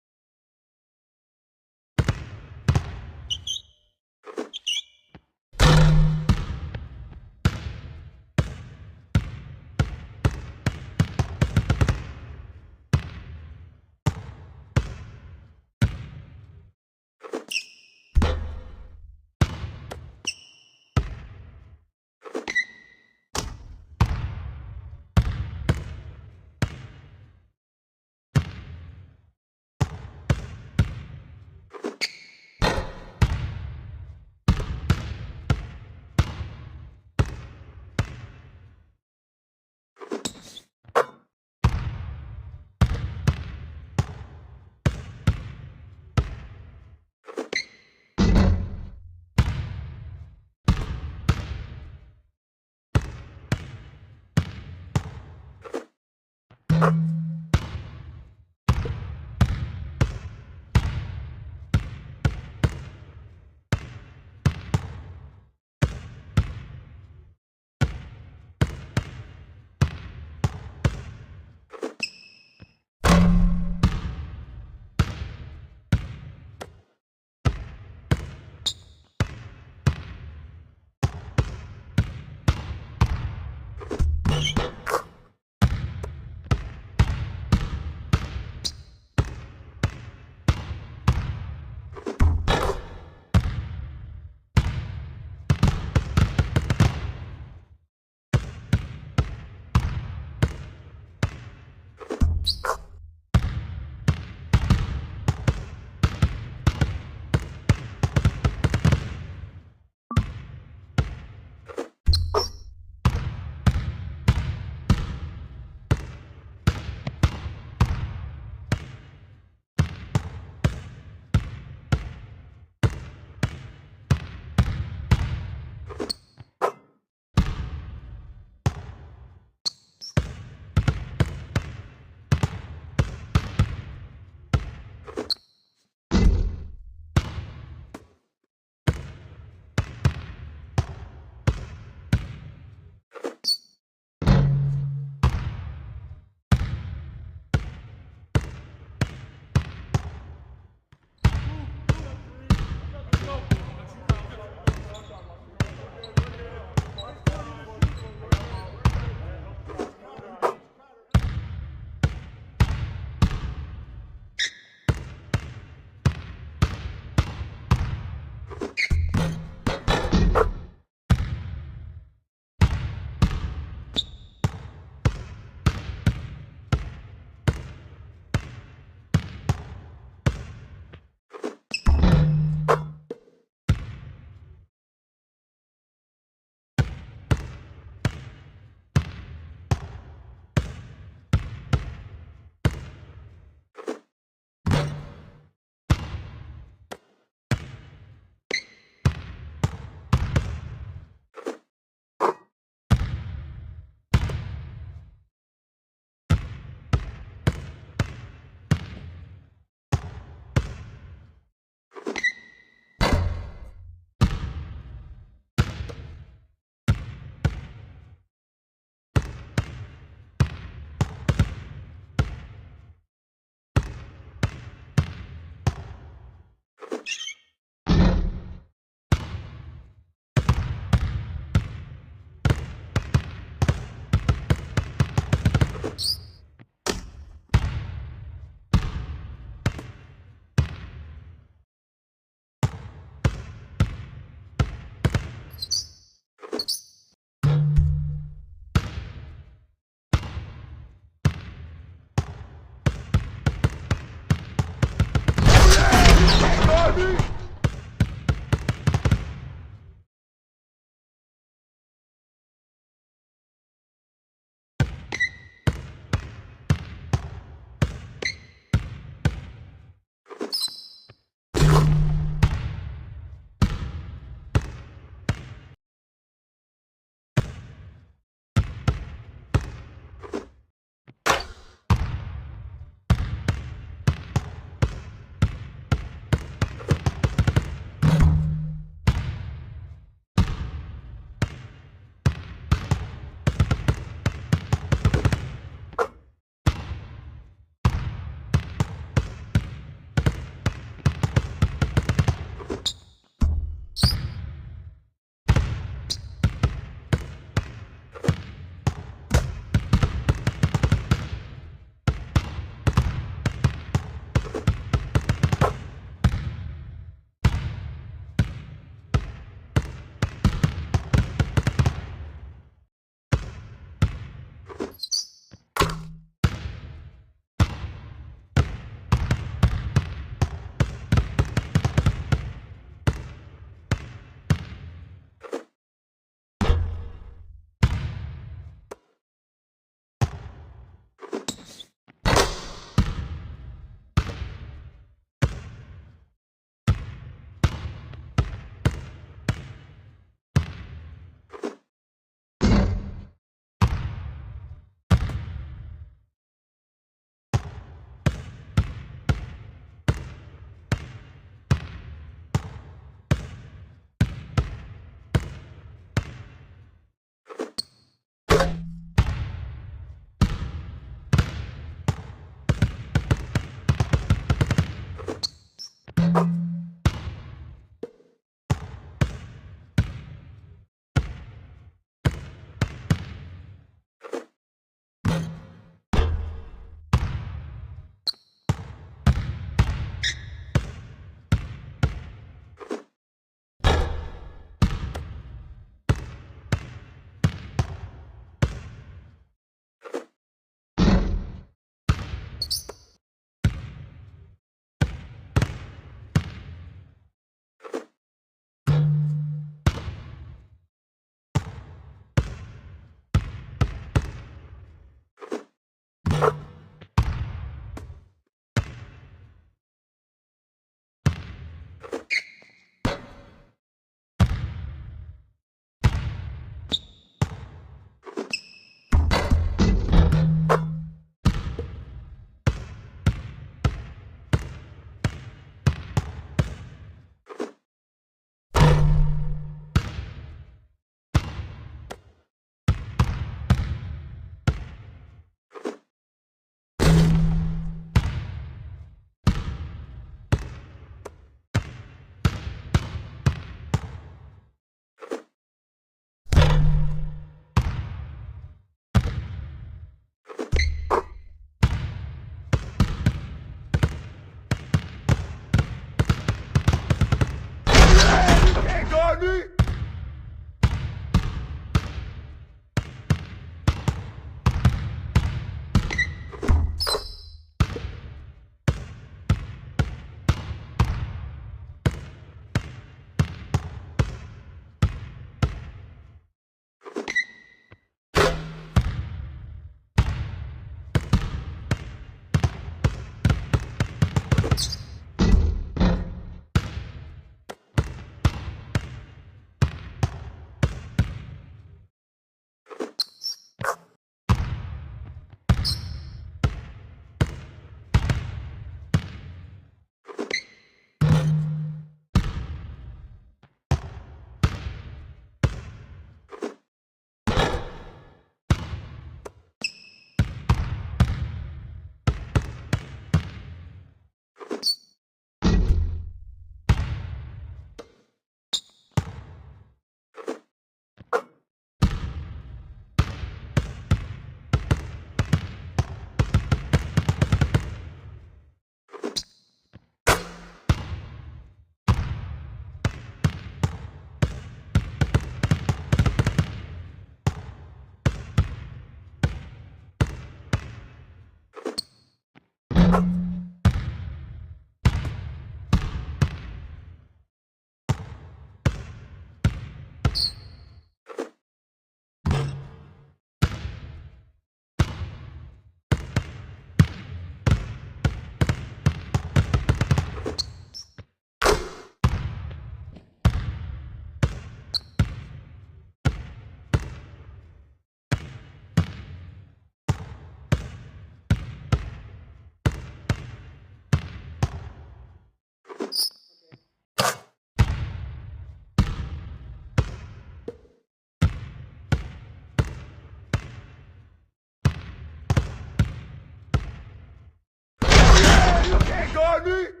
can't guard me.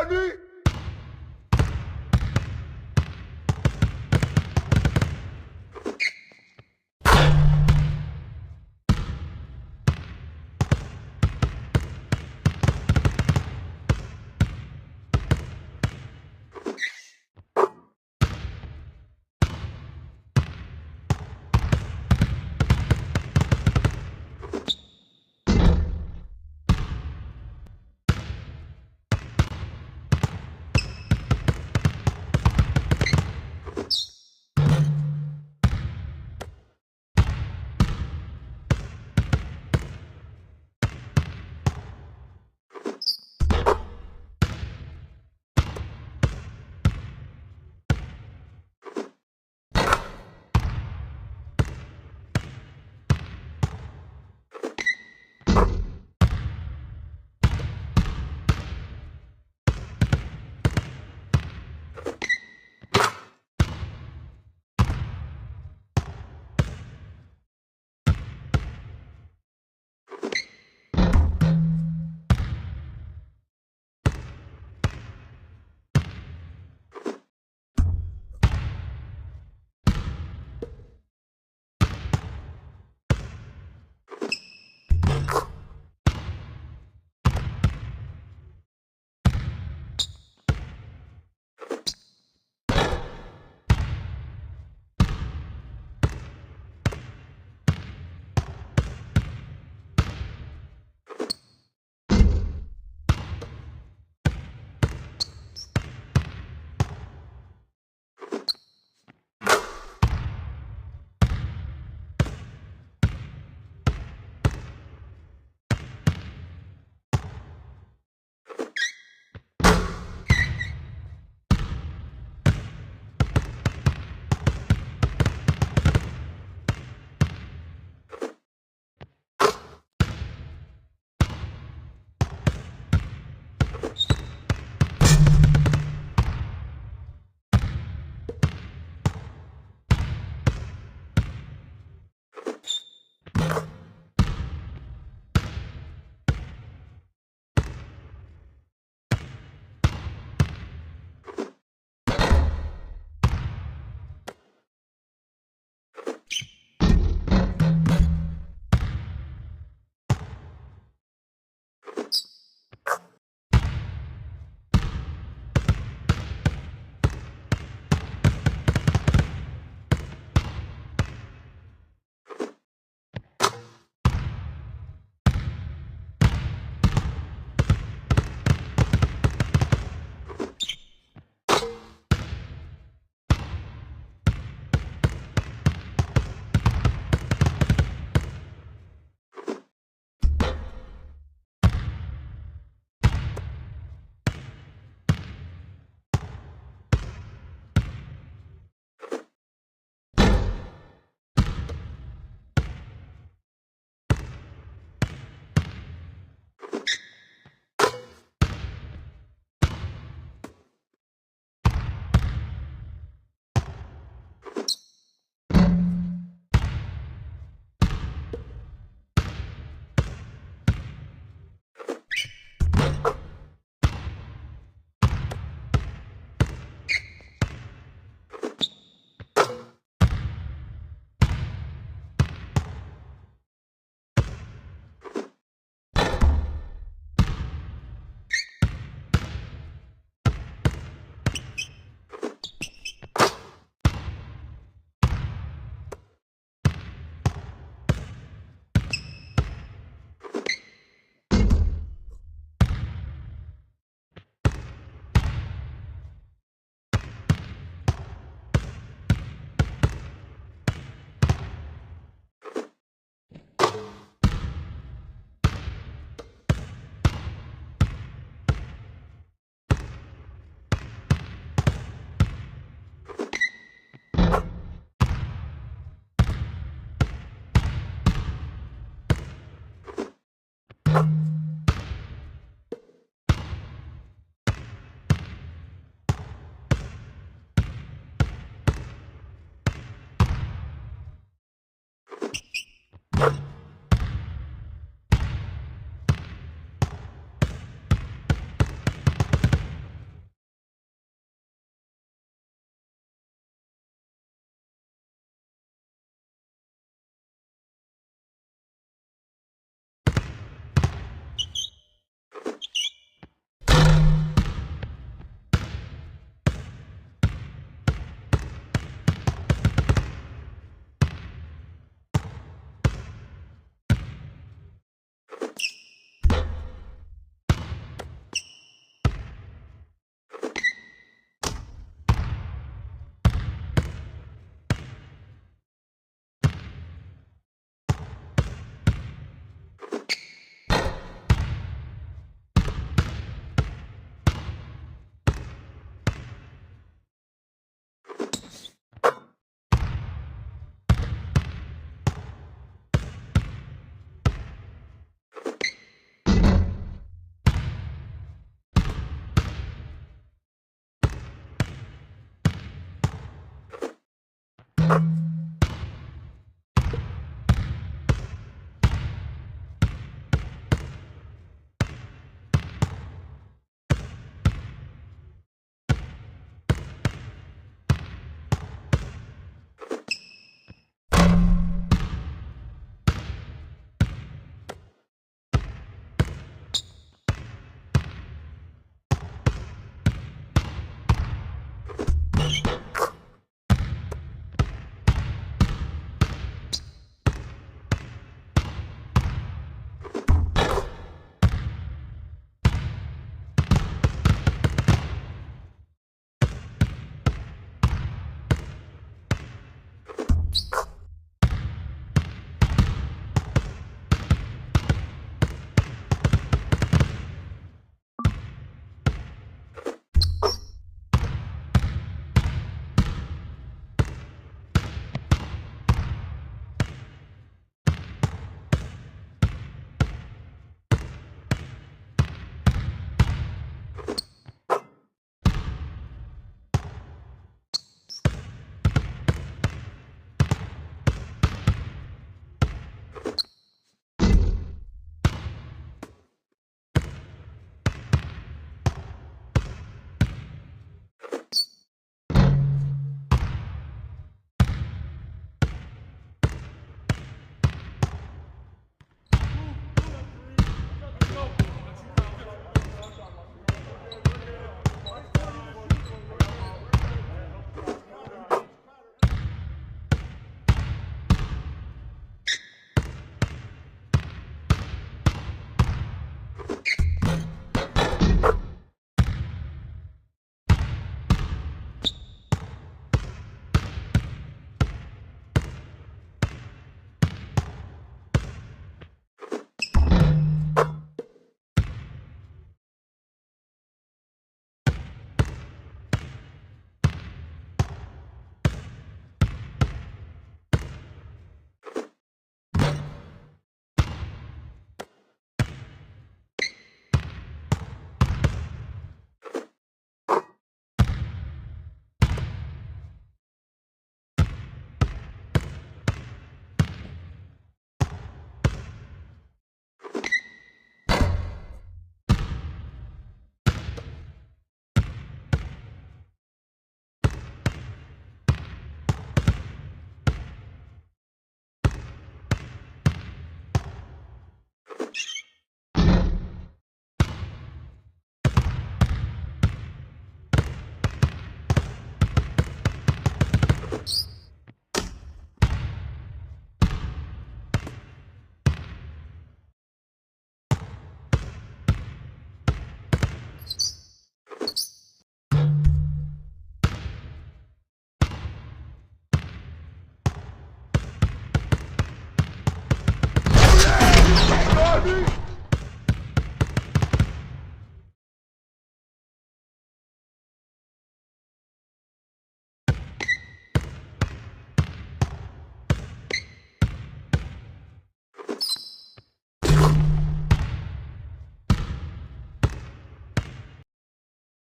money.